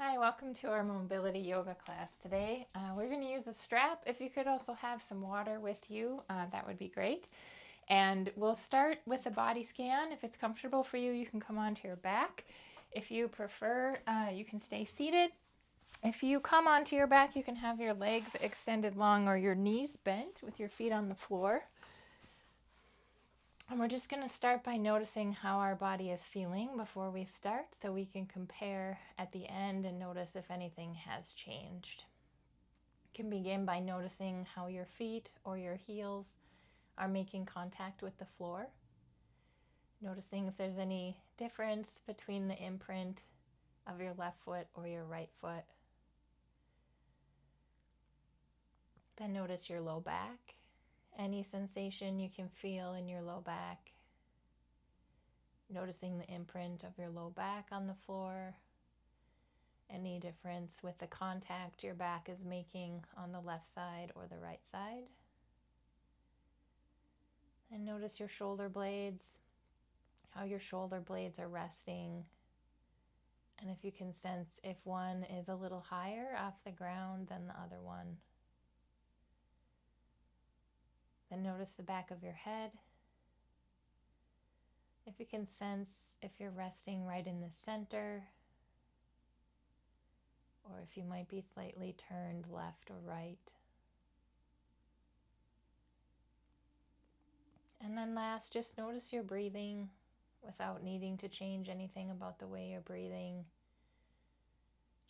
Hi, welcome to our mobility yoga class today. We're going to use a strap. If you could also have some water with you, that would be great. And we'll start with a body scan. If it's comfortable for you, you can come onto your back. If you prefer, you can stay seated. If you come onto your back, you can have your legs extended long or your knees bent with your feet on the floor. And we're just going to start by noticing how our body is feeling before we start so we can compare at the end and notice if anything has changed. You can begin by noticing how your feet or your heels are making contact with the floor. Noticing if there's any difference between the imprint of your left foot or your right foot. Then notice your low back. Any sensation you can feel in your low back. Noticing the imprint of your low back on the floor. Any difference with the contact your back is making on the left side or the right side. And notice your shoulder blades, how your shoulder blades are resting. And if you can sense if one is a little higher off the ground than the other one. Then notice the back of your head. If you can sense if you're resting right in the center, or if you might be slightly turned left or right. And then last, just notice your breathing without needing to change anything about the way you're breathing.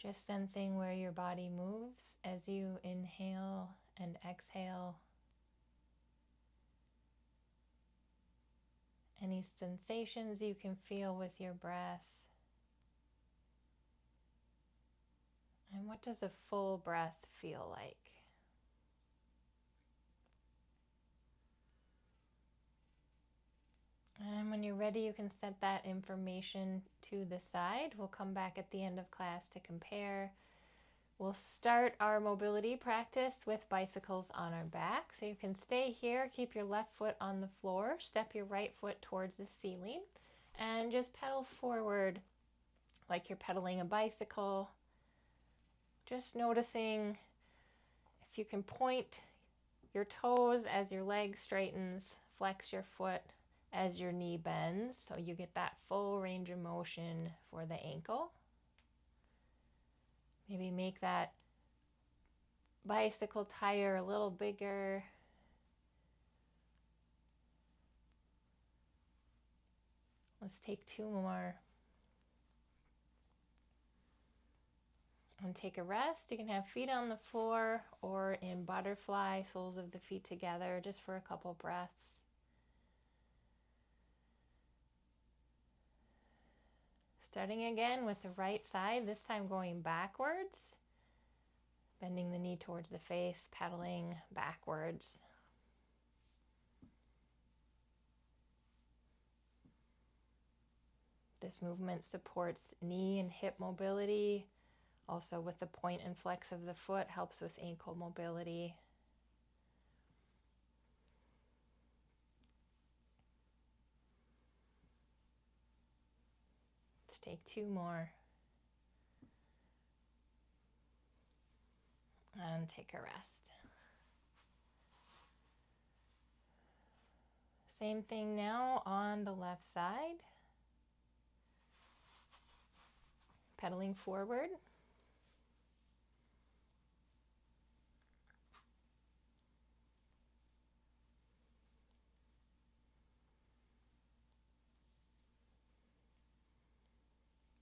Just sensing where your body moves as you inhale and exhale. Any sensations you can feel with your breath. And what does a full breath feel like? And when you're ready, you can set that information to the side. We'll come back at the end of class to compare. We'll start our mobility practice with bicycles on our back. So you can stay here, keep your left foot on the floor, step your right foot towards the ceiling, and just pedal forward like you're pedaling a bicycle. Just noticing if you can point your toes as your leg straightens, flex your foot as your knee bends, so you get that full range of motion for the ankle. Maybe make that bicycle tire a little bigger. Let's take two more. And take a rest. You can have feet on the floor or in butterfly, soles of the feet together, just for a couple breaths. Starting again with the right side, this time going backwards. Bending the knee towards the face, pedaling backwards. This movement supports knee and hip mobility. Also with the point and flex of the foot, helps with ankle mobility. Let's take two more. And take a rest. Same thing now on the left side. Pedaling forward.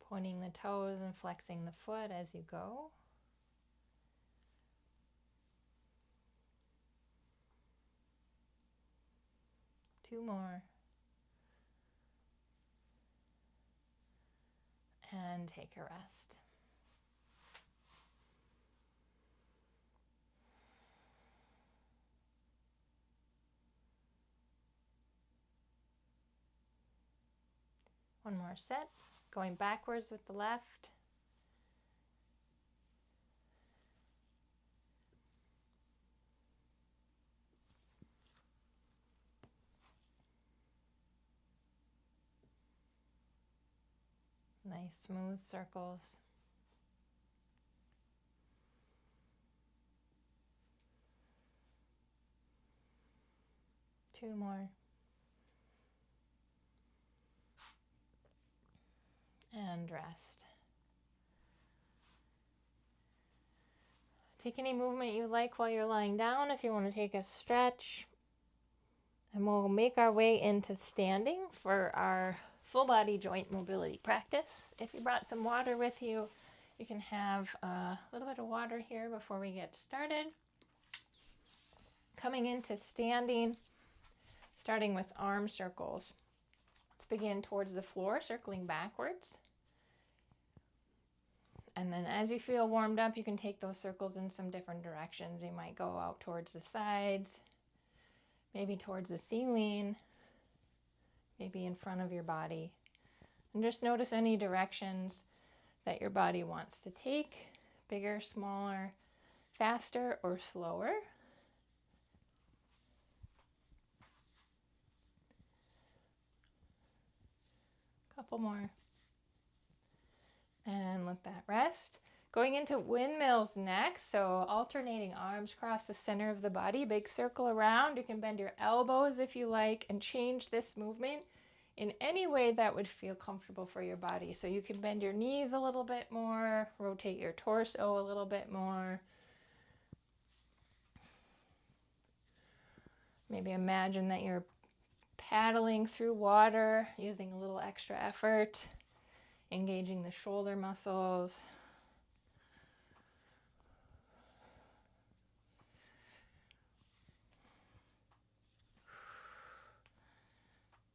Pointing the toes and flexing the foot as you go. Two more. And take a rest. One more set. Going backwards with the left. Nice smooth circles. 2 more. And rest. Take any movement you like while you're lying down if you want to take a stretch. And we'll make our way into standing for our full body joint mobility practice. If you brought some water with you, you can have a little bit of water here before we get started. Coming into standing, starting with arm circles. Let's begin towards the floor, circling backwards. And then as you feel warmed up, you can take those circles in some different directions. You might go out towards the sides, maybe towards the ceiling, maybe in front of your body. And just notice any directions that your body wants to take, bigger, smaller, faster, or slower. Couple more. And let that rest. Going into windmills next, so alternating arms across the center of the body, big circle around. You can bend your elbows if you like and change this movement in any way that would feel comfortable for your body. So you can bend your knees a little bit more, rotate your torso a little bit more. Maybe imagine that you're paddling through water using a little extra effort, engaging the shoulder muscles.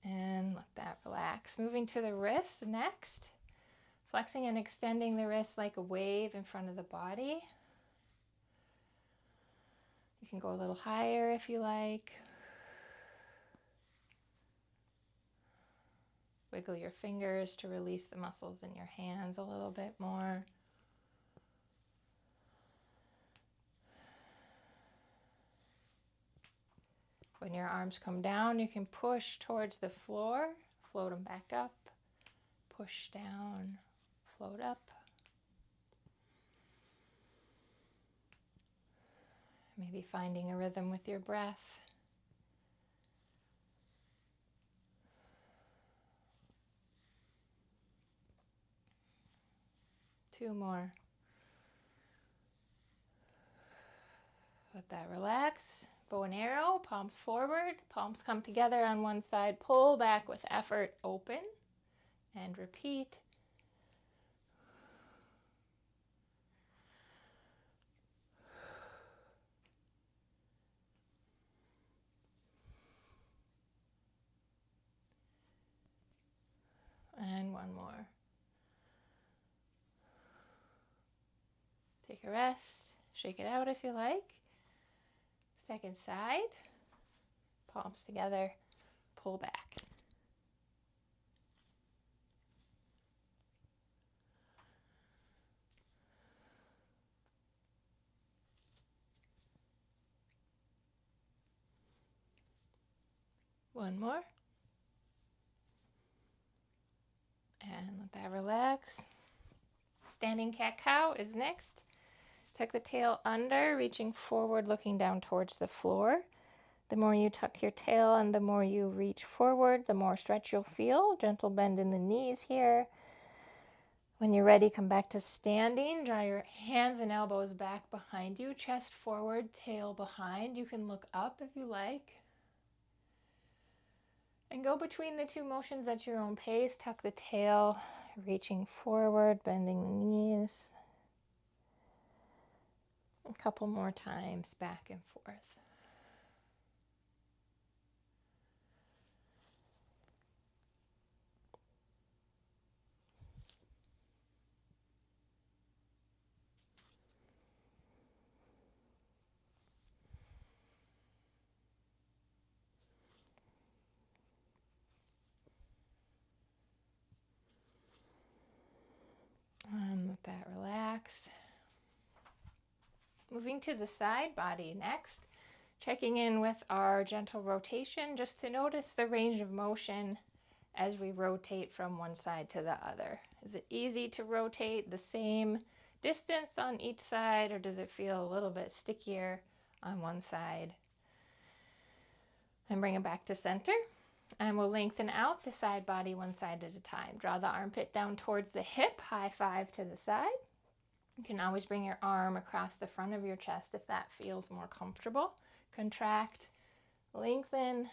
And let that relax. Moving to the wrists next. Flexing and extending the wrists like a wave in front of the body. You can go a little higher if you like. Wiggle your fingers to release the muscles in your hands a little bit more. When your arms come down, you can push towards the floor, float them back up, push down, float up. Maybe finding a rhythm with your breath. Two more. Let that relax. Bow and arrow, palms forward, palms come together on one side, pull back with effort, open, and repeat. And one more. Take a rest, shake it out if you like. Second side, palms together, pull back. One more. And let that relax. Standing cat-cow is next. Tuck the tail under, reaching forward, looking down towards the floor. The more you tuck your tail and the more you reach forward, the more stretch you'll feel. Gentle bend in the knees here. When you're ready, come back to standing. Draw your hands and elbows back behind you, chest forward, tail behind. You can look up if you like. And go between the two motions at your own pace. Tuck the tail, reaching forward, bending the knees. A couple more times, back and forth. And let that relax. Moving to the side body next. Checking in with our gentle rotation just to notice the range of motion as we rotate from one side to the other. Is it easy to rotate the same distance on each side, or does it feel a little bit stickier on one side? And bring it back to center. And we'll lengthen out the side body one side at a time. Draw the armpit down towards the hip, high five to the side. You can always bring your arm across the front of your chest if that feels more comfortable. Contract, lengthen.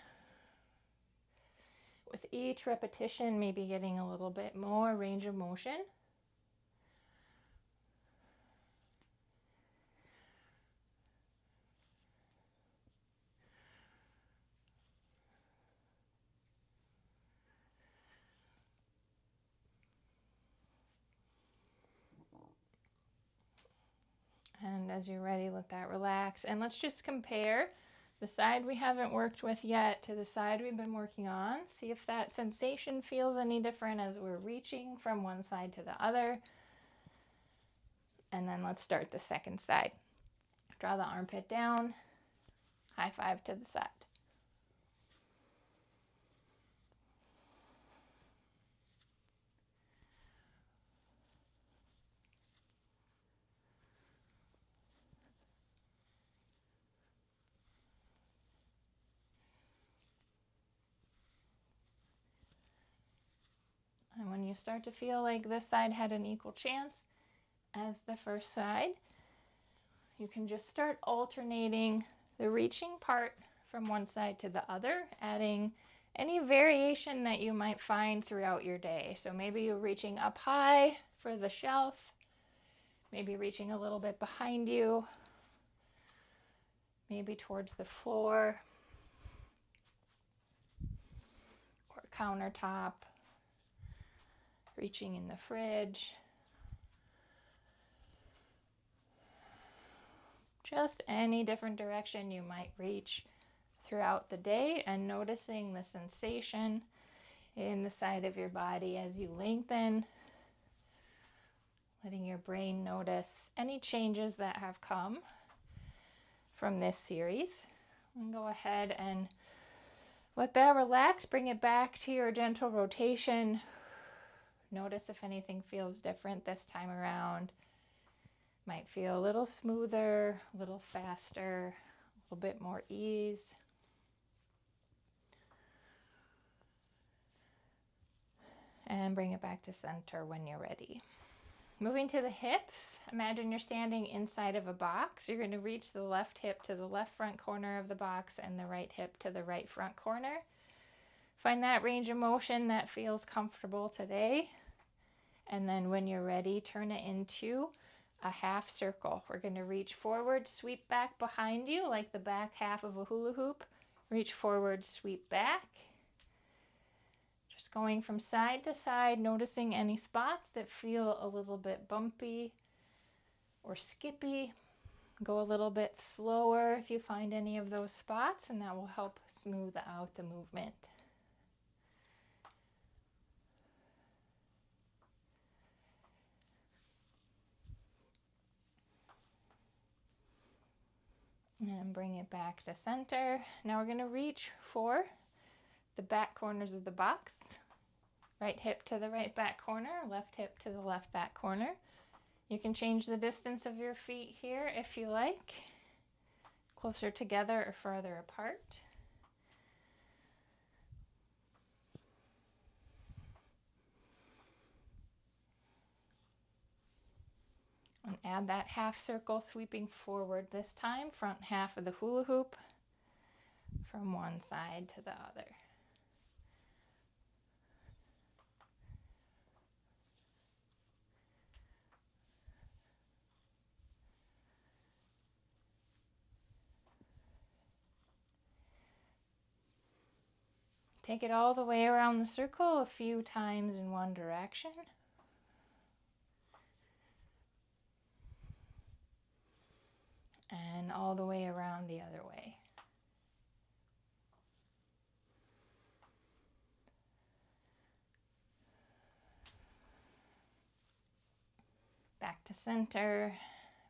With each repetition, maybe getting a little bit more range of motion. And as you're ready, let that relax. And let's just compare the side we haven't worked with yet to the side we've been working on. See if that sensation feels any different as we're reaching from one side to the other. And then let's start the second side. Draw the armpit down, high five to the side. And when you start to feel like this side had an equal chance as the first side, you can just start alternating the reaching part from one side to the other, adding any variation that you might find throughout your day. So maybe you're reaching up high for the shelf, maybe reaching a little bit behind you, maybe towards the floor or countertop, reaching in the fridge. Just any different direction you might reach throughout the day, and noticing the sensation in the side of your body as you lengthen, letting your brain notice any changes that have come from this series. And go ahead and let that relax, bring it back to your gentle rotation. Notice if anything feels different this time around. Might feel a little smoother, a little faster, a little bit more ease. And bring it back to center when you're ready. Moving to the hips, imagine you're standing inside of a box. You're going to reach the left hip to the left front corner of the box and the right hip to the right front corner. Find that range of motion that feels comfortable today. And then when you're ready, turn it into a half circle. We're going to reach forward, sweep back behind you like the back half of a hula hoop. Reach forward, sweep back. Just going from side to side, noticing any spots that feel a little bit bumpy or skippy. Go a little bit slower if you find any of those spots, and that will help smooth out the movement. And bring it back to center. Now we're going to reach for the back corners of the box. Right hip to the right back corner, left hip to the left back corner. You can change the distance of your feet here if you like, closer together or further apart. And add that half circle, sweeping forward this time, front half of the hula hoop from one side to the other. Take it all the way around the circle a few times in one direction. And all the way around the other way. Back to center.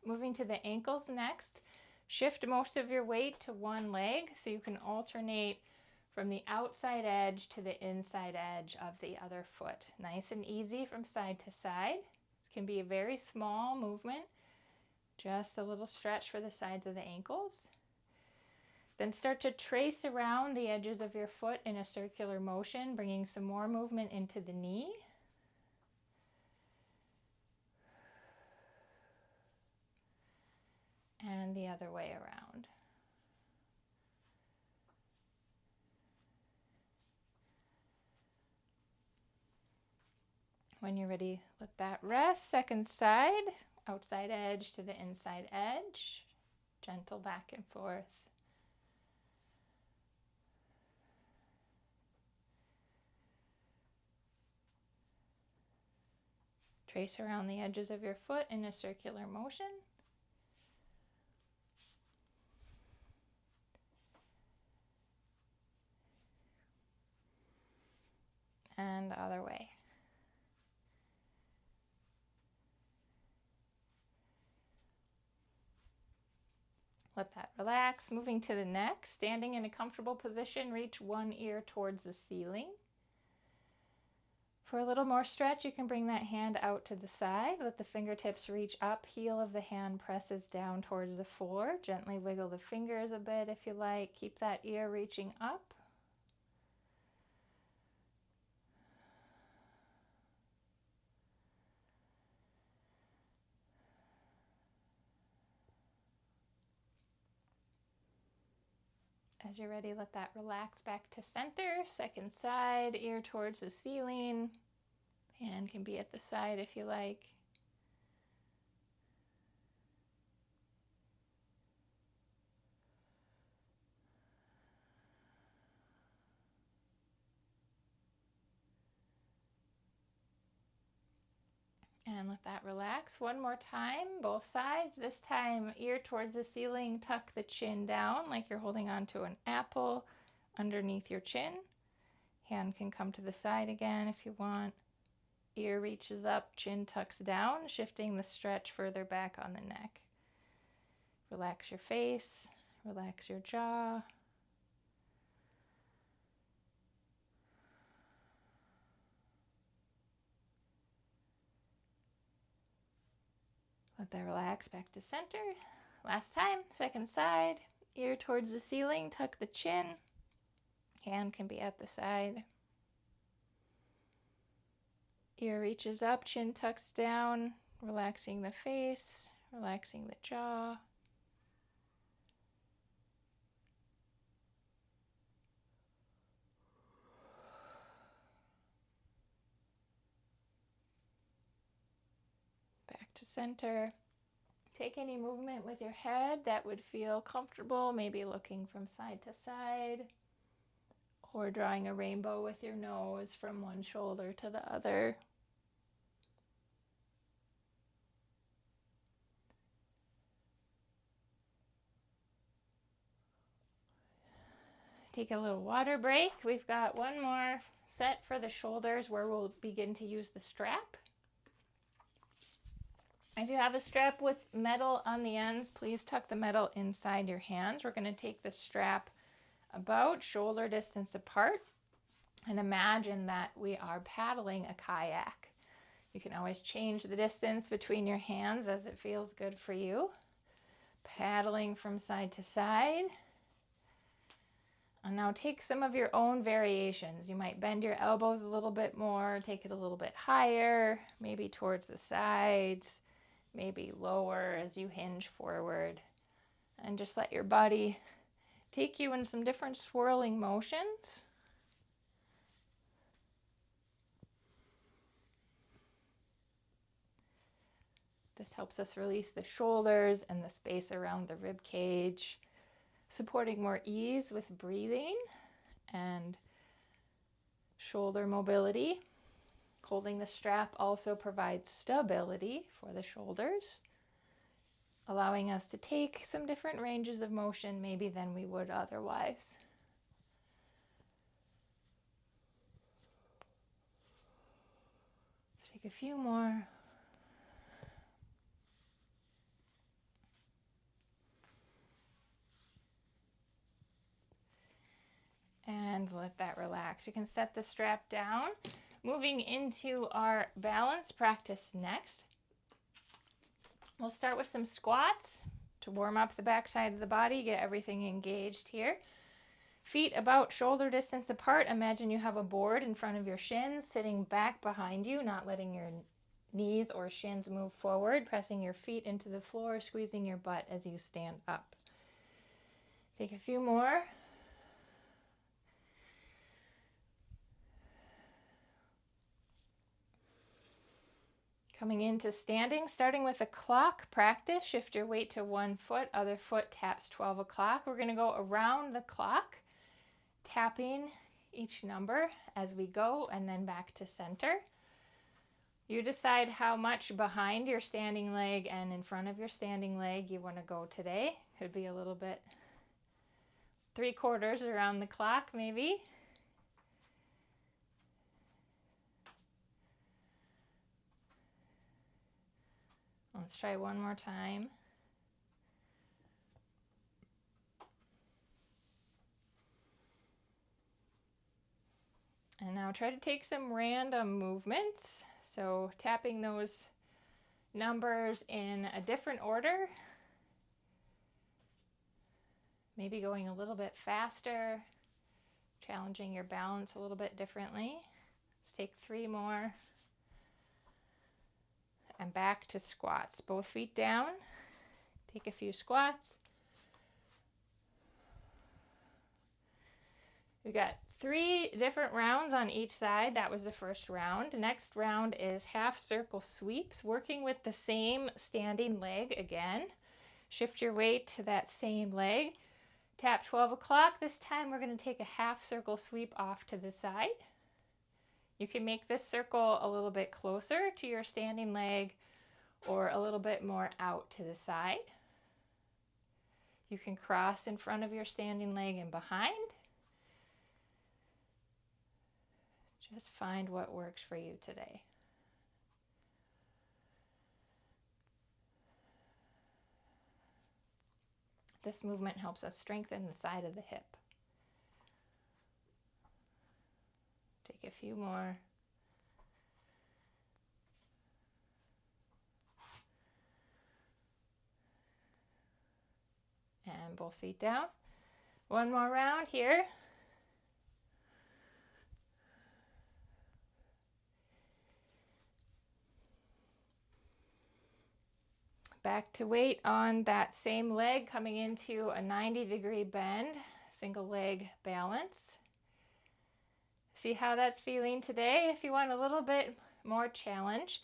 Moving to the ankles next. Shift most of your weight to one leg so you can alternate from the outside edge to the inside edge of the other foot. Nice and easy from side to side. This can be a very small movement. Just a little stretch for the sides of the ankles. Then start to trace around the edges of your foot in a circular motion, bringing some more movement into the knee. And the other way around. When you're ready, let that rest. Second side, outside edge to the inside edge. Gentle back and forth. Trace around the edges of your foot in a circular motion. And the other way. Let that relax. Moving to the neck, standing in a comfortable position, reach one ear towards the ceiling. For a little more stretch, you can bring that hand out to the side. Let the fingertips reach up. Heel of the hand presses down towards the floor. Gently wiggle the fingers a bit if you like. Keep that ear reaching up. As you're ready, let that relax back to center. Second side, ear towards the ceiling. Hand can be at the side if you like. And let that relax. One more time, both sides. This time, ear towards the ceiling, tuck the chin down like you're holding onto an apple underneath your chin. Hand can come to the side again if you want. Ear reaches up, chin tucks down, shifting the stretch further back on the neck. Relax your face, relax your jaw. Let that relax back to center. Last time, second side, ear towards the ceiling, tuck the chin. Hand can be at the side. Ear reaches up, chin tucks down, relaxing the face, relaxing the jaw. Back to center. Take any movement with your head that would feel comfortable, maybe looking from side to side, or drawing a rainbow with your nose from one shoulder to the other. Take a little water break. We've got one more set for the shoulders where we'll begin to use the strap. If you have a strap with metal on the ends, please tuck the metal inside your hands. We're going to take the strap about shoulder distance apart and imagine that we are paddling a kayak. You can always change the distance between your hands as it feels good for you. Paddling from side to side. And now take some of your own variations. You might bend your elbows a little bit more, take it a little bit higher, maybe towards the sides, maybe lower as you hinge forward. And just let your body take you in some different swirling motions. This helps us release the shoulders and the space around the rib cage, supporting more ease with breathing and shoulder mobility. Holding the strap also provides stability for the shoulders, allowing us to take some different ranges of motion maybe than we would otherwise. Take a few more. And let that relax. You can set the strap down. Moving into our balance practice next. We'll start with some squats. to warm up the back side of the body, get everything engaged here. Feet about shoulder distance apart. Imagine you have a board in front of your shins, sitting back behind you, not letting your knees or shins move forward, pressing your feet into the floor, squeezing your butt as you stand up. Take a few more. Coming into standing, starting with a clock practice. Shift your weight to one foot, other foot taps 12 o'clock. We're going to go around the clock, tapping each number as we go, and then back to center. You decide how much behind your standing leg and in front of your standing leg you want to go today. Could be a little bit 3/4 around the clock maybe. Let's try one more time. And now try to take some random movements. So tapping those numbers in a different order. Maybe going a little bit faster, challenging your balance a little bit differently. Let's take 3 more. And back to squats. Both feet down. Take a few squats. We got 3 different rounds on each side. That was the first round. The next round is half circle sweeps, working with the same standing leg again. Shift your weight to that same leg. Tap 12 o'clock. This time we're going to take a half circle sweep off to the side. You can make this circle a little bit closer to your standing leg or a little bit more out to the side. You can cross in front of your standing leg and behind. Just find what works for you today. This movement helps us strengthen the side of the hip. Take a few more. And both feet down. One more round here. Back to weight on that same leg, coming into a 90-degree bend, single leg balance. See how that's feeling today? If you want a little bit more challenge,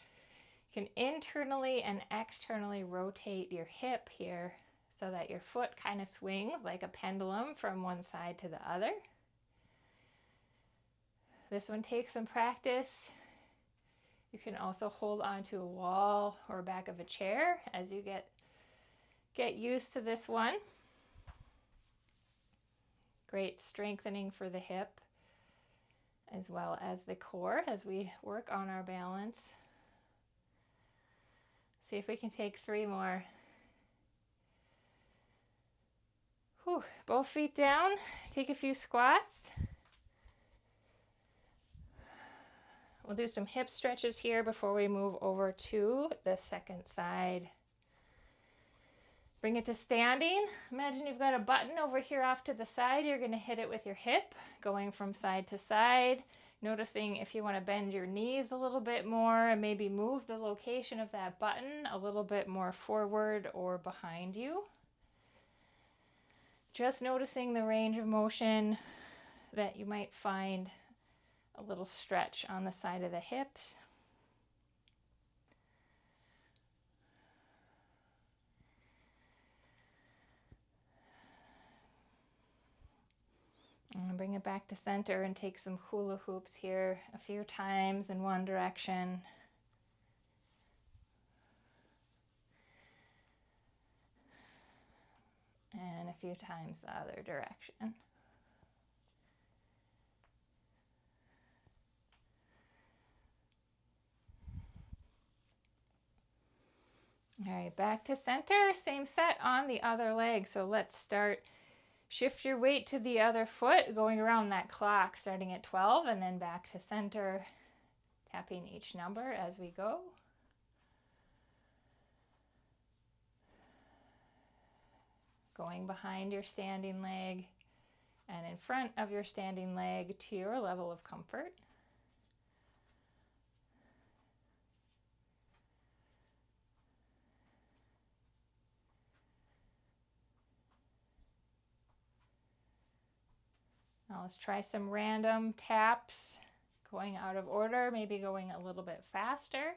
you can internally and externally rotate your hip here so that your foot kind of swings like a pendulum from one side to the other. This one takes some practice. You can also hold onto a wall or back of a chair as you get used to this one. Great strengthening for the hip as well as the core as we work on our balance. See if we can take 3 more. Whew. Both feet down. Take a few squats. We'll do some hip stretches here before we move over to the second side. Bring it to standing. Imagine you've got a button over here off to the side. You're going to hit it with your hip, going from side to side. Noticing if you want to bend your knees a little bit more and maybe move the location of that button a little bit more forward or behind you. Just noticing the range of motion that you might find. A little stretch on the side of the hips. And bring it back to center and take some hula hoops here a few times in one direction. And a few times the other direction. All right, back to center, same set on the other leg. So let's start, shift your weight to the other foot, going around that clock, starting at 12 and then back to center, tapping each number as we go. going behind your standing leg and in front of your standing leg to your level of comfort. Now let's try some random taps, going out of order, maybe going a little bit faster.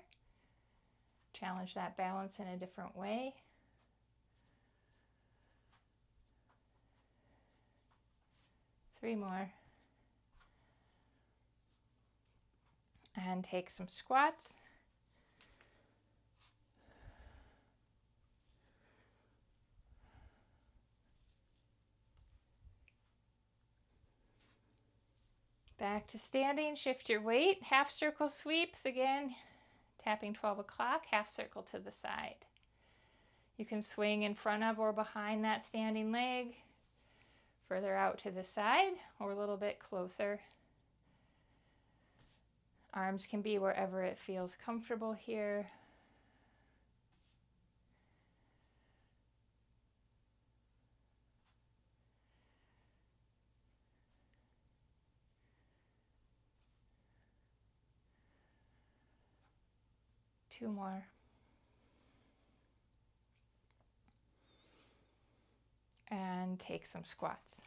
Challenge that balance in a different way. Three more. And take some squats. Back to standing, shift your weight, half circle sweeps again, tapping 12 o'clock, half circle to the side. You can swing in front of or behind that standing leg, further out to the side or a little bit closer. Arms can be wherever it feels comfortable here. Two more. And take some squats.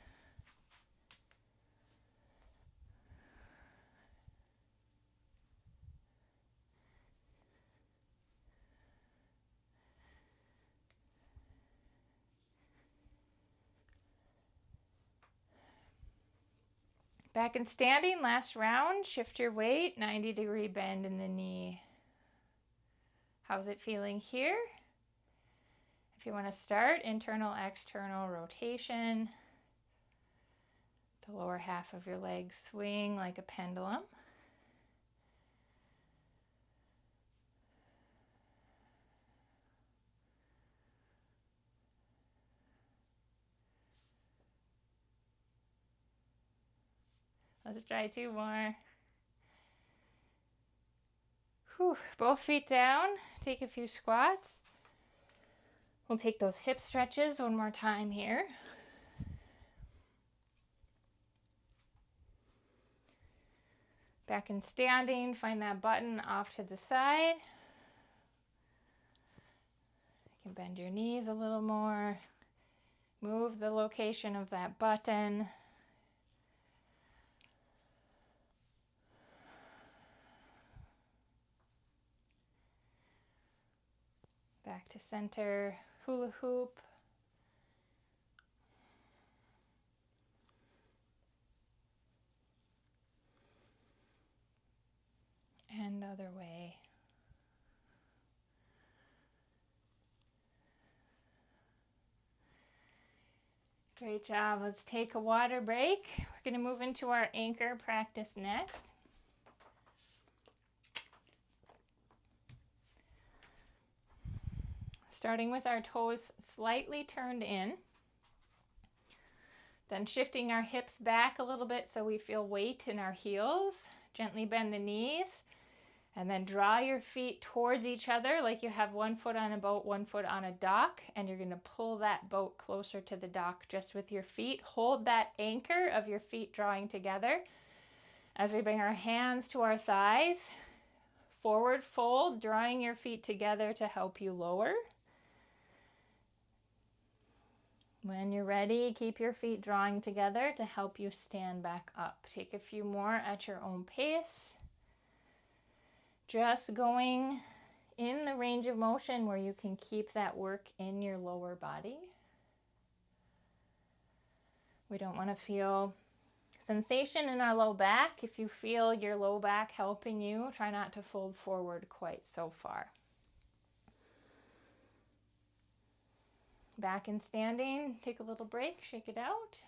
Back in standing, last round, shift your weight, 90-degree bend in the knee. How's it feeling here? If you want to start, internal, external rotation. The lower half of your legs swing like a pendulum. Let's try two more. Whew. Both feet down, take a few squats. We'll take those hip stretches one more time here. Back in standing, find that button off to the side. You can bend your knees a little more. Move the location of that button. Back to center, hula hoop. And other way. Great job. Let's take a water break. We're going to move into our anchor practice next. Starting with our toes slightly turned in. Then shifting our hips back a little bit so we feel weight in our heels. Gently bend the knees. And then draw your feet towards each other like you have one foot on a boat, one foot on a dock. And you're going to pull that boat closer to the dock just with your feet. Hold that anchor of your feet drawing together. As we bring our hands to our thighs, forward fold, drawing your feet together to help you lower. When you're ready, keep your feet drawing together to help you stand back up. Take a few more at your own pace. Just going in the range of motion where you can keep that work in your lower body. We don't want to feel sensation in our low back. If you feel your low back helping you, try not to fold forward quite so far. Back in standing, take a little break, shake it out.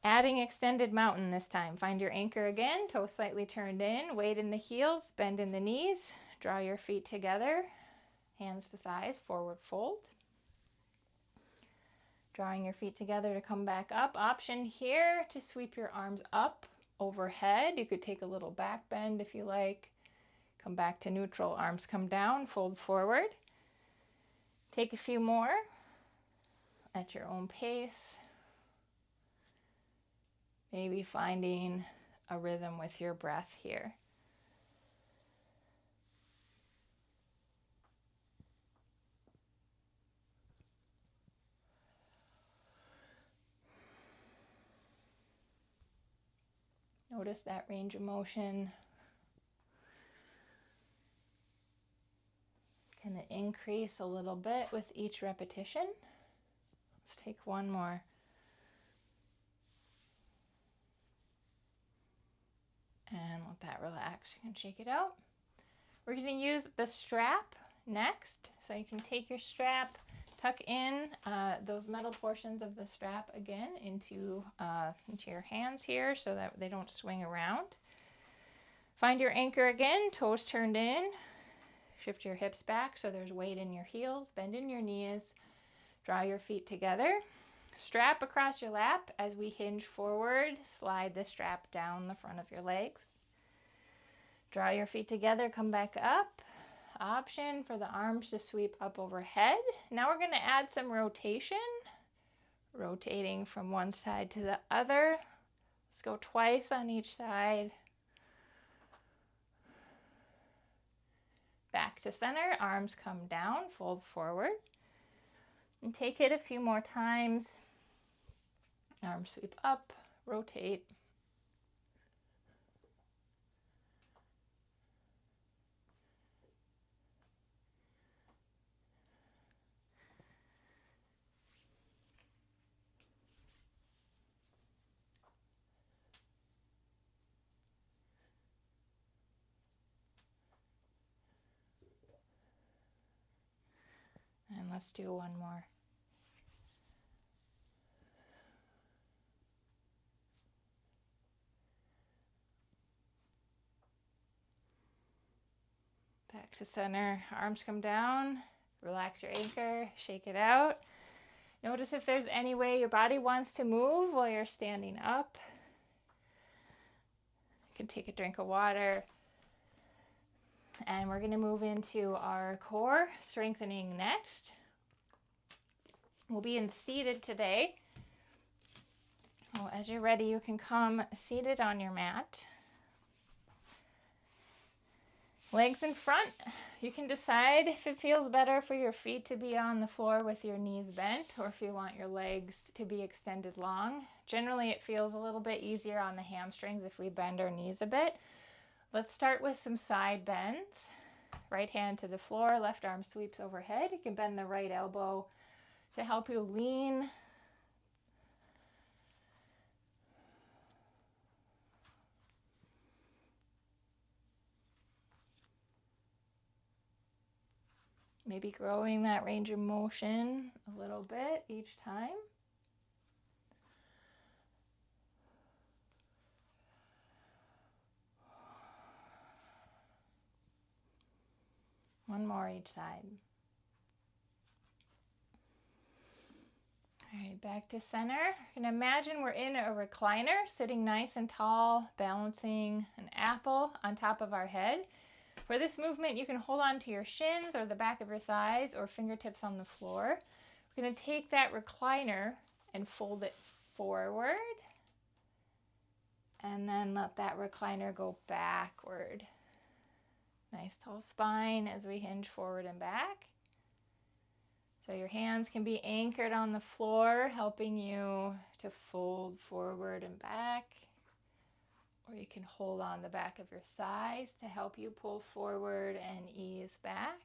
Adding extended mountain this time. Find your anchor again, toes slightly turned in, weight in the heels, bend in the knees, draw your feet together, hands to thighs, forward fold. Drawing your feet together to come back up. Option here to sweep your arms up overhead. You could take a little back bend if you like. Come back to neutral, arms come down, fold forward. Take a few more at your own pace. Maybe finding a rhythm with your breath here. Notice that range of motion. Can it increase a little bit with each repetition? Let's take one more. And let that relax. You can shake it out. We're going to use the strap next. So you can take your strap, tuck in those metal portions of the strap again into your hands here so that they don't swing around. Find your anchor again, toes turned in. Shift your hips back so there's weight in your heels. Bend in your knees. Draw your feet together. Strap across your lap as we hinge forward. Slide the strap down the front of your legs. Draw your feet together, come back up. Option for the arms to sweep up overhead. Now we're going to add some rotation. Rotating from one side to the other. Let's go twice on each side. Back to center, arms come down, fold forward. And take it a few more times. Arms sweep up, rotate. And let's do one more. Back to center, arms come down, relax your anchor, shake it out. Notice if there's any way your body wants to move while you're standing up. You can take a drink of water. And we're going to move into our core strengthening next. We'll be in seated today. Well, as you're ready, you can come seated on your mat. Legs in front. You can decide if it feels better for your feet to be on the floor with your knees bent or if you want your legs to be extended long. Generally, it feels a little bit easier on the hamstrings if we bend our knees a bit. Let's start with some side bends. Right hand to the floor, left arm sweeps overhead. You can bend the right elbow to help you lean. Maybe growing that range of motion a little bit each time. One more each side. All right, back to center. You can imagine we're in a recliner, sitting nice and tall, balancing an apple on top of our head. For this movement, you can hold on to your shins or the back of your thighs or fingertips on the floor. We're going to take that recliner and fold it forward. And then let that recliner go backward. Nice tall spine as we hinge forward and back. So your hands can be anchored on the floor, helping you to fold forward and back. Or you can hold on the back of your thighs to help you pull forward and ease back.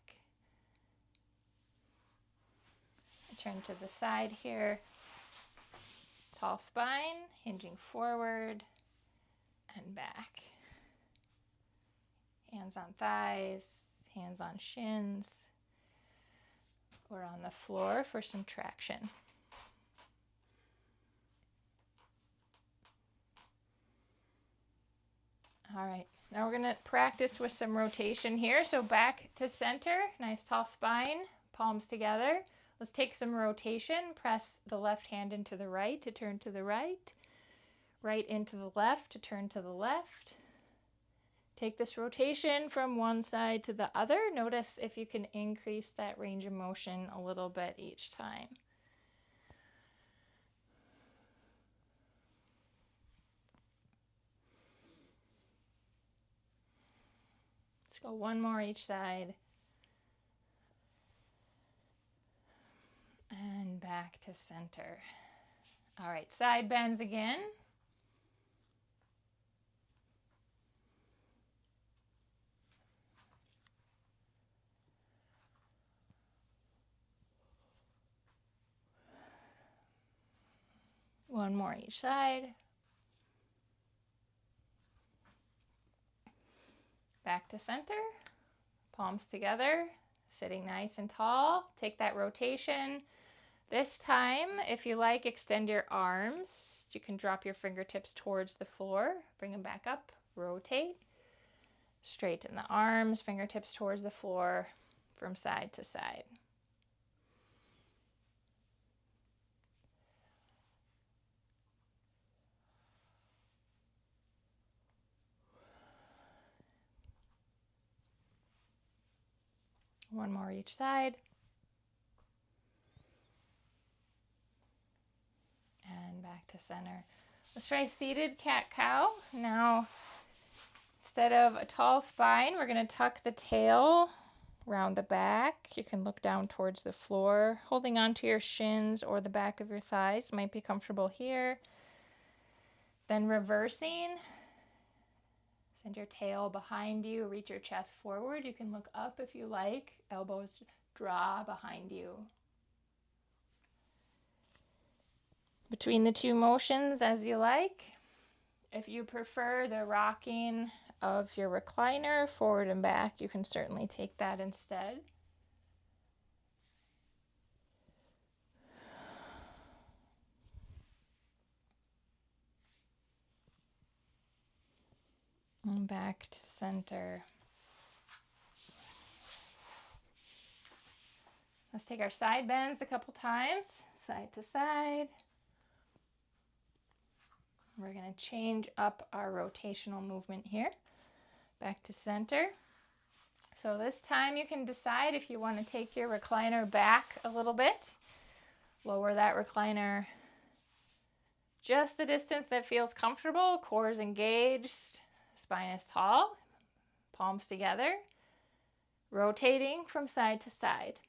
Turn to the side here. Tall spine, hinging forward and back. Hands on thighs, hands on shins, or on the floor for some traction. All right, now we're going to practice with some rotation here. So back to center, nice tall spine, palms together. Let's take some rotation. Press the left hand into the right to turn to the right. Right into the left to turn to the left. Take this rotation from one side to the other. Notice if you can increase that range of motion a little bit each time. Let's go one more each side. And back to center. All right, side bends again. One more each side. Back to center. Palms together, sitting nice and tall. Take that rotation. This time, if you like, extend your arms. You can drop your fingertips towards the floor. Bring them back up. Rotate. Straighten the arms, fingertips towards the floor from side to side. One more each side. And back to center. Let's try seated cat-cow. Now, instead of a tall spine, we're going to tuck the tail around the back. You can look down towards the floor, holding onto your shins or the back of your thighs. Might be comfortable here. Then reversing. Send your tail behind you, reach your chest forward. You can look up if you like, elbows draw behind you. Between the two motions as you like. If you prefer the rocking of your recliner forward and back, you can certainly take that instead. And back to center. Let's take our side bends a couple times, side to side. We're going to change up our rotational movement here. Back to center. So this time you can decide if you want to take your recliner back a little bit. Lower that recliner just the distance that feels comfortable. Core is engaged. Spine is tall. Palms together. Rotating from side to side.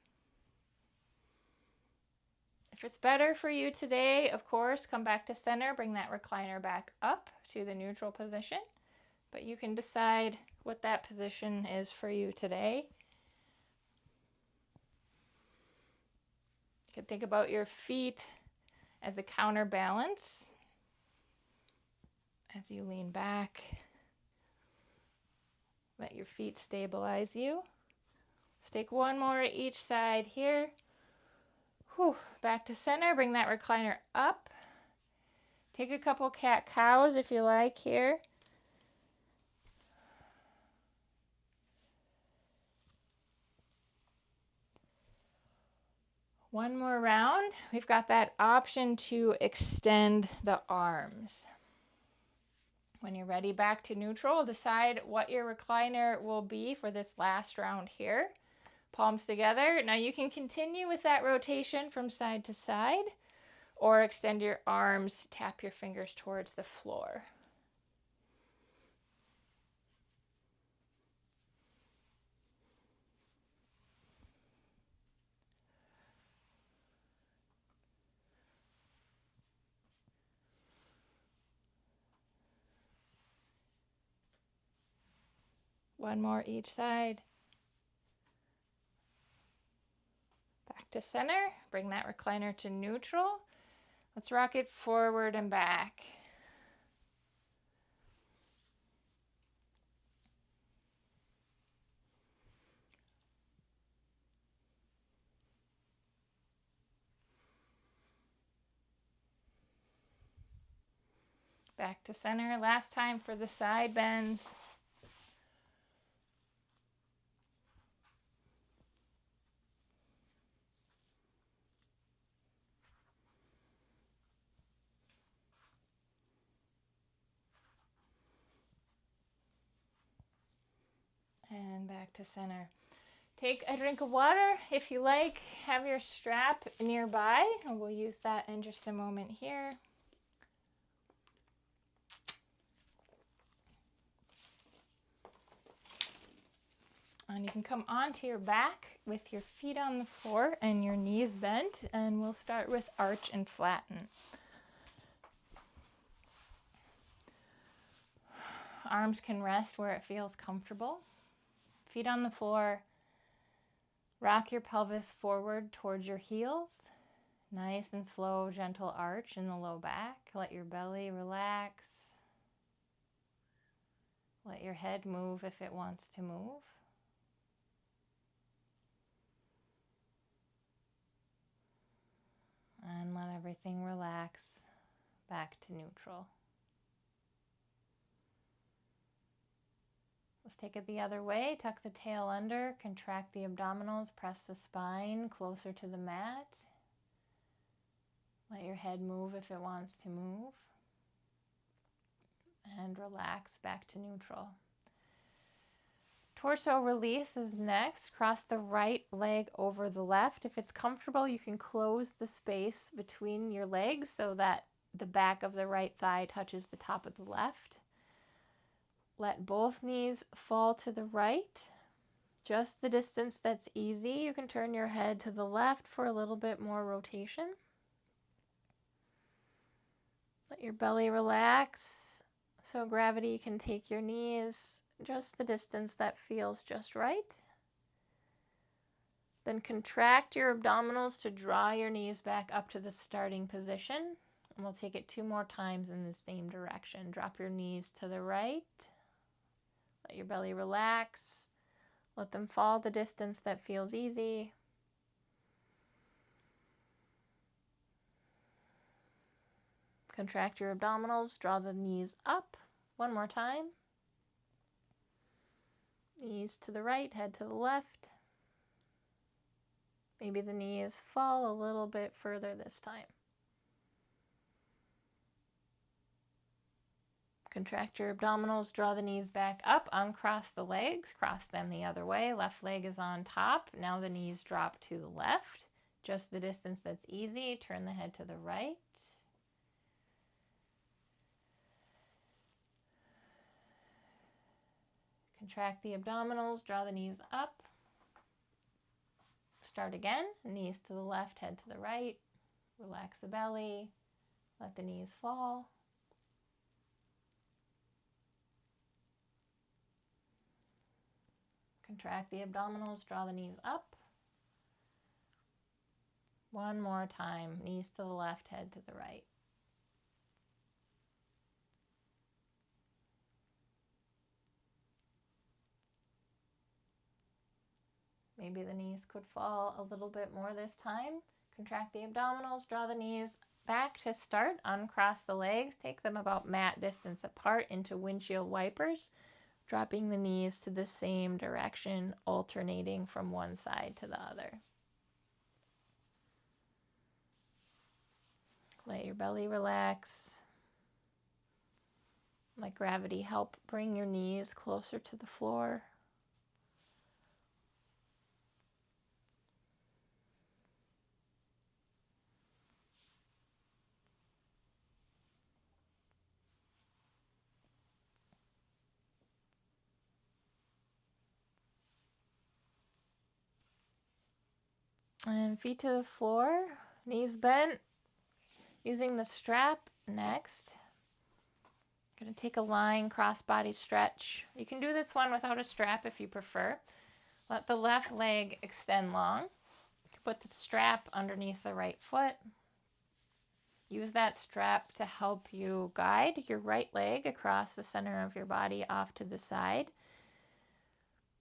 If it's better for you today, of course, come back to center, bring that recliner back up to the neutral position, but you can decide what that position is for you today. You can think about your feet as a counterbalance as you lean back. Let your feet stabilize you. Let's take one more each side here. Back to center, bring that recliner up. Take a couple cat-cows if you like here. One more round. We've got that option to extend the arms. When you're ready, back to neutral, decide what your recliner will be for this last round here. Palms together. Now you can continue with that rotation from side to side or extend your arms, tap your fingers towards the floor. One more each side. Back to center. Bring that recliner to neutral. Let's rock it forward and back. Back to center. Last time for the side bends. And back to center. Take a drink of water if you like. Have your strap nearby, and we'll use that in just a moment here. And you can come onto your back with your feet on the floor and your knees bent, and we'll start with arch and flatten. Arms can rest where it feels comfortable. Feet on the floor. Rock your pelvis forward towards your heels. Nice and slow, gentle arch in the low back. Let your belly relax. Let your head move if it wants to move. And let everything relax back to neutral. Let's take it the other way. Tuck the tail under, contract the abdominals, press the spine closer to the mat. Let your head move if it wants to move. And relax back to neutral. Torso release is next. Cross the right leg over the left. If it's comfortable, you can close the space between your legs so that the back of the right thigh touches the top of the left. Let both knees fall to the right, just the distance that's easy. You can turn your head to the left for a little bit more rotation. Let your belly relax so gravity can take your knees just the distance that feels just right. Then contract your abdominals to draw your knees back up to the starting position. And we'll take it 2 more times in the same direction. Drop your knees to the right. Let your belly relax. Let them fall the distance that feels easy. Contract your abdominals, draw the knees up. 1 more time. Knees to the right, head to the left. Maybe the knees fall a little bit further this time. Contract your abdominals, draw the knees back up, uncross the legs, cross them the other way. Left leg is on top. Now the knees drop to the left. Just the distance that's easy. Turn the head to the right. Contract the abdominals, draw the knees up. Start again. Knees to the left, head to the right. Relax the belly. Let the knees fall. Contract the abdominals, draw the knees up. 1 more time. Knees to the left, head to the right. Maybe the knees could fall a little bit more this time. Contract the abdominals, draw the knees back to start. Uncross the legs, take them about mat distance apart into windshield wipers, dropping the knees to the same direction, alternating from one side to the other. Let your belly relax. Let gravity help bring your knees closer to the floor. And feet to the floor, knees bent, using the strap next. Going to take a lying crossbody stretch. You can do this one without a strap if you prefer. Let the left leg extend long. You can put the strap underneath the right foot. Use that strap to help you guide your right leg across the center of your body off to the side.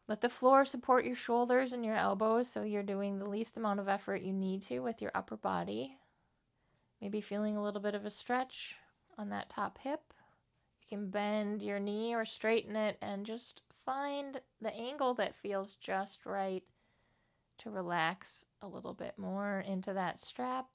Let the floor support your shoulders and your elbows so you're doing the least amount of effort you need to with your upper body. Maybe feeling a little bit of a stretch on that top hip. You can bend your knee or straighten it and just find the angle that feels just right to relax a little bit more into that strap.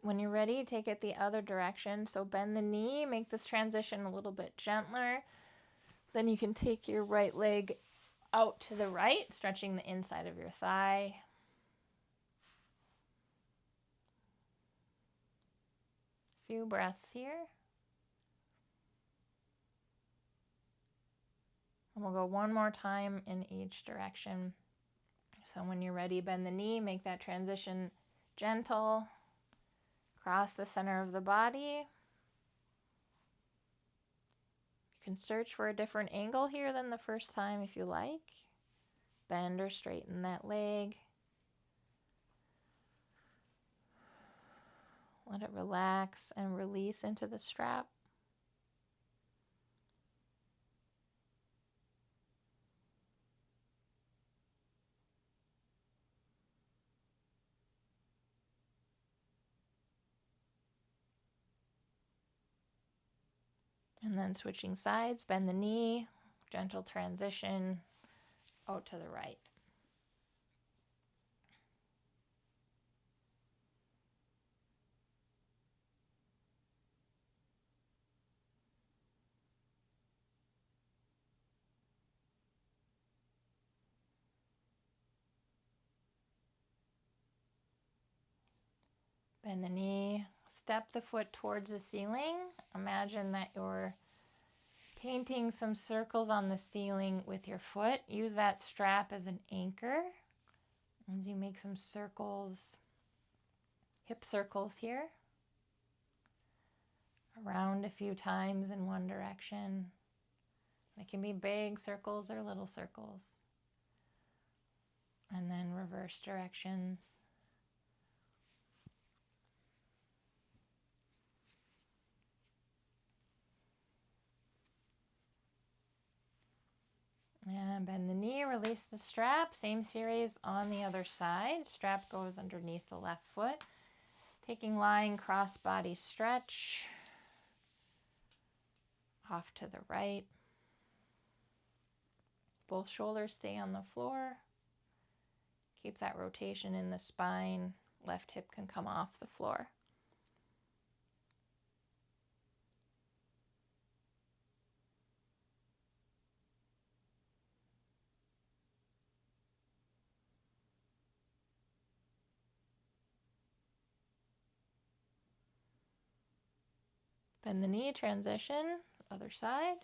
When you're ready, take it the other direction. So bend the knee, make this transition a little bit gentler. Then you can take your right leg out to the right, stretching the inside of your thigh. Few breaths here. And we'll go one more time in each direction. So when you're ready, bend the knee, make that transition gentle. Cross the center of the body. You can search for a different angle here than the first time if you like. Bend or straighten that leg. Let it relax and release into the strap. And then switching sides, bend the knee, gentle transition out to the right. Bend the knee, step the foot towards the ceiling. Imagine that you're painting some circles on the ceiling with your foot. Use that strap as an anchor as you make some circles, hip circles here. Around a few times in one direction. They can be big circles or little circles. And then reverse directions. And bend the knee, release the strap. Same series on the other side. Strap goes underneath the left foot. Taking lying cross body stretch. Off to the right. Both shoulders stay on the floor. Keep that rotation in the spine. Left hip can come off the floor. Bend the knee, transition, other side.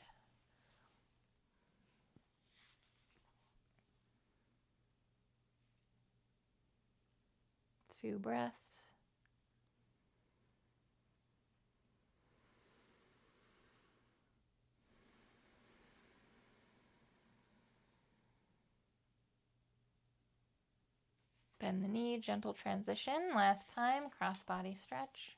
Few breaths. Bend the knee, gentle transition. Last time, cross body stretch.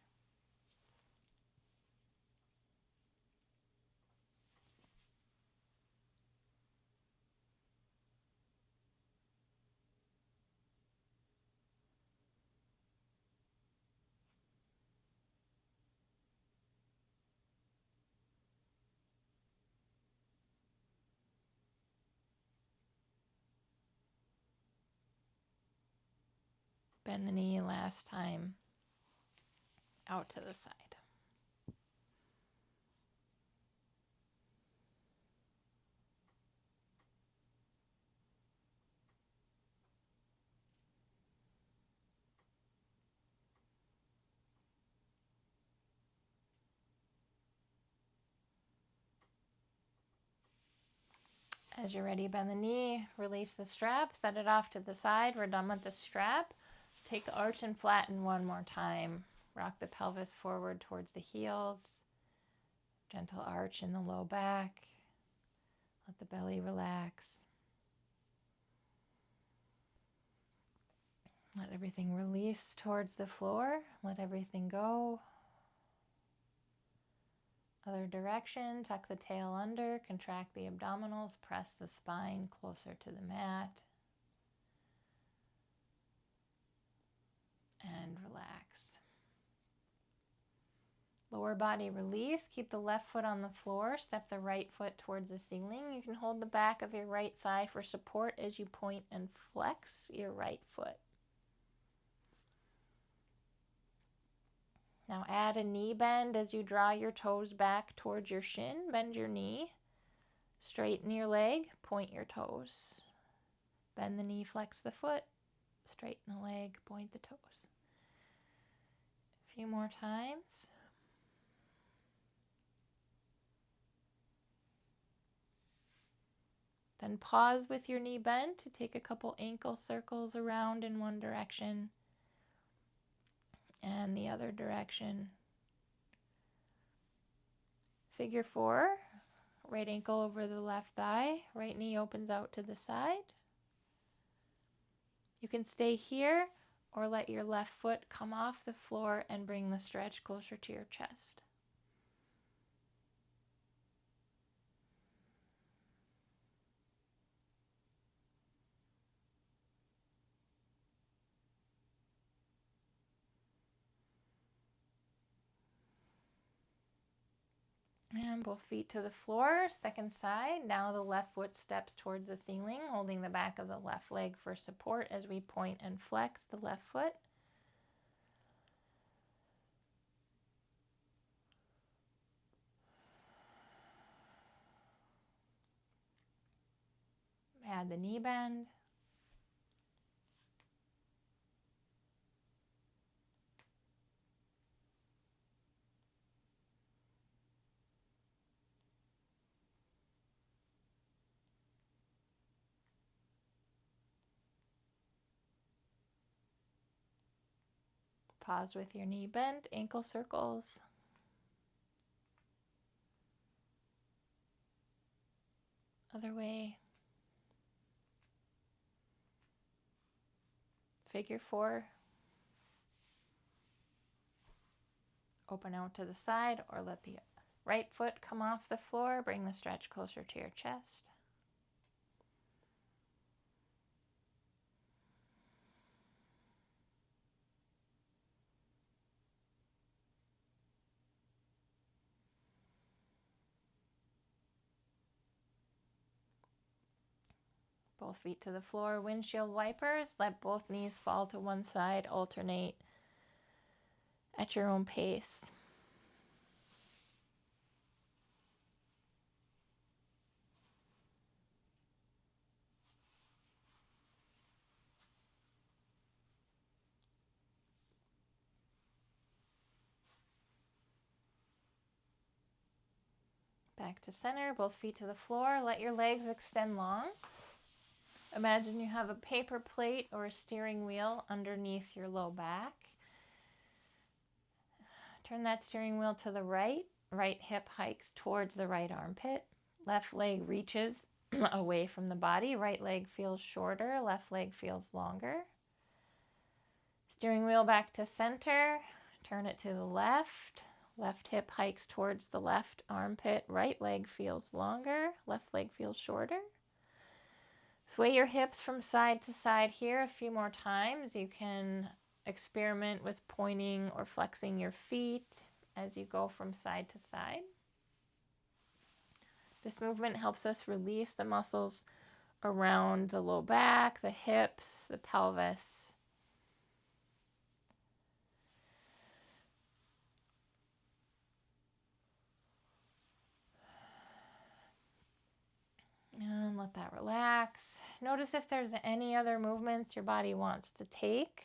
Bend the knee last time, out to the side. As you're ready, bend the knee, release the strap, set it off to the side. We're done with the strap. Take the arch and flatten one more time. Rock the pelvis forward towards the heels. Gentle arch in the low back. Let the belly relax. Let everything release towards the floor. Let everything go. Other direction, tuck the tail under, contract the abdominals, press the spine closer to the mat. And relax. Lower body release. Keep the left foot on the floor. Step the right foot towards the ceiling. You can hold the back of your right thigh for support as you point and flex your right foot. Now add a knee bend as you draw your toes back towards your shin. Bend your knee, straighten your leg, point your toes. Bend the knee, flex the foot, straighten the leg, point the toes. A few more times. Then pause with your knee bent to take a couple ankle circles around in one direction and the other direction. Figure 4, right ankle over the left thigh, right knee opens out to the side. You can stay here or let your left foot come off the floor and bring the stretch closer to your chest. And both feet to the floor, second side. Now the left foot steps towards the ceiling, holding the back of the left leg for support as we point and flex the left foot. Add the knee bend. Pause with your knee bent, ankle circles. Other way. Figure 4. Open out to the side or let the right foot come off the floor. Bring the stretch closer to your chest. Both feet to the floor, windshield wipers. Let both knees fall to one side. Alternate at your own pace. Back to center, both feet to the floor. Let your legs extend long. Imagine you have a paper plate or a steering wheel underneath your low back. Turn that steering wheel to the right. Right hip hikes towards the right armpit. Left leg reaches away from the body. Right leg feels shorter. Left leg feels longer. Steering wheel back to center. Turn it to the left. Left hip hikes towards the left armpit. Right leg feels longer. Left leg feels shorter. Sway your hips from side to side here a few more times. You can experiment with pointing or flexing your feet as you go from side to side. This movement helps us release the muscles around the low back, the hips, the pelvis. And let that relax. Notice if there's any other movements your body wants to take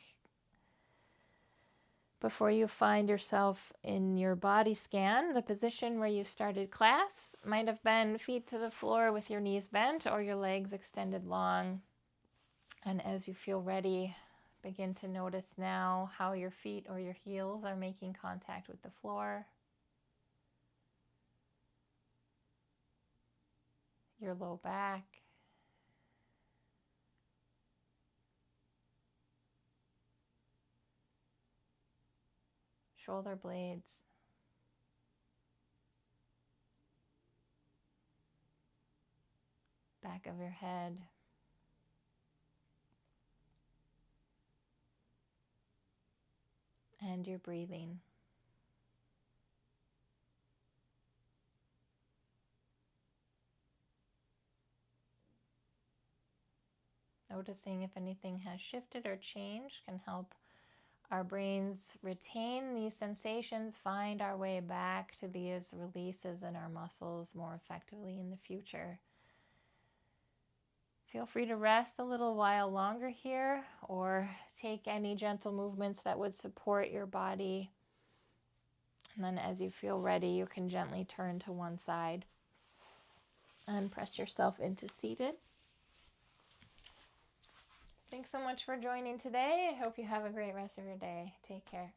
before you find yourself in your body scan. The position where you started class might have been feet to the floor with your knees bent or your legs extended long. And as you feel ready, begin to notice now how your feet or your heels are making contact with the floor. Your low back. Shoulder blades. Back of your head. And your breathing. Noticing if anything has shifted or changed can help Our brains retain these sensations, find our way back to these releases in our muscles more effectively in the future. Feel free to rest a little while longer here, or take any gentle movements that would support your body. And then as you feel ready, you can gently turn to one side and press yourself into seated. Thanks so much for joining today. I hope you have a great rest of your day. Take care.